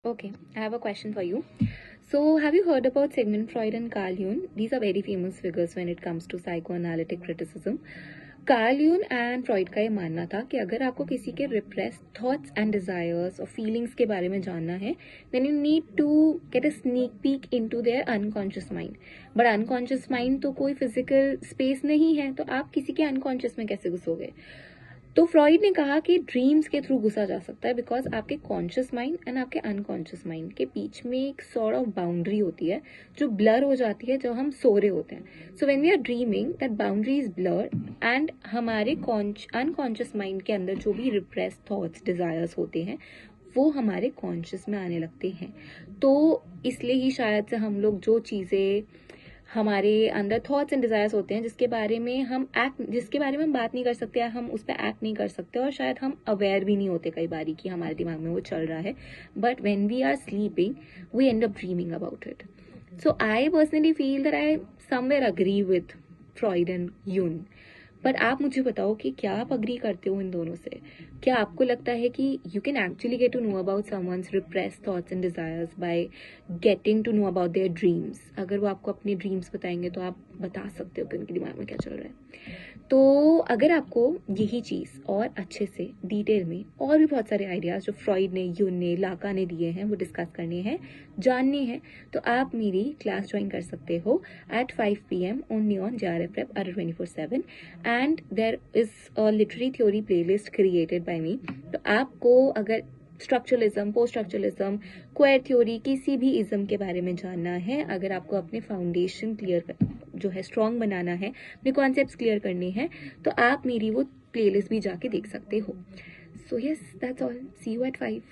Okay, I have a question for you. So, have you heard about Sigmund Freud and Carl Jung? These are very famous figures when it comes to psychoanalytic criticism. Carl यून and Freud का ये मानना था कि अगर आपको किसी के रिप्रेस थॉट्स एंड डिजायर्स और फीलिंग्स के बारे में जानना है then you need to get a sneak peek into their unconscious mind. But unconscious mind तो कोई फिजिकल स्पेस नहीं है, तो आप किसी के अनकॉन्शियस में कैसे घुसोगे? तो फ्रॉइड ने कहा कि ड्रीम्स के थ्रू घुसा जा सकता है बिकॉज आपके कॉन्शियस माइंड एंड आपके अनकॉन्शियस माइंड के बीच में एक सॉर्ट ऑफ बाउंड्री होती है जो ब्लर हो जाती है जब हम सो रहे होते हैं. So when we are dreaming that boundary is blur and हमारे अनकॉन्शियस माइंड के अंदर जो भी रिप्रेस थॉट्स डिजायर्स होते हैं वो हमारे कॉन्शियस में आने लगते हैं. तो इसलिए ही शायद से हम लोग जो चीज़ें हमारे अंदर थॉट्स एंड डिजायर्स होते हैं जिसके बारे में हम बात नहीं कर सकते या हम उस पर एक्ट नहीं कर सकते और शायद हम अवेयर भी नहीं होते कई बारी कि हमारे दिमाग में वो चल रहा है. But when we are sleeping we end up dreaming about it. So I personally feel that I somewhere agree with Freud and यून. पर आप मुझे बताओ कि क्या आप अग्री करते हो इन दोनों से? क्या आपको लगता है कि you can actually get to know about someone's repress thoughts and desires by getting to know about their dreams? अगर वो आपको अपने ड्रीम्स बताएंगे तो आप बता सकते हो कि उनके दिमाग में क्या चल रहा है. तो अगर आपको यही चीज़ और अच्छे से डिटेल में और भी बहुत सारे आइडियाज जो फ्रॉइड ने, यून ने, लाका ने दिए हैं वो डिस्कस करने हैं, जानने हैं, तो आप मेरी क्लास ज्वाइन कर सकते हो at 5 PM only on JRF Prep Adult 24/7 and there is a literary theory playlist created by me. तो आपको अगर structuralism, post structuralism, queer theory, किसी भी इज्म के बारे में जानना है, अगर आपको अपने फाउंडेशन क्लियर जो है स्ट्रॉन्ग बनाना है, अपने कॉन्सेप्ट्स क्लियर करने हैं, तो आप मेरी वो प्लेलिस्ट भी जाके देख सकते हो. So yes, that's all. See you at 5.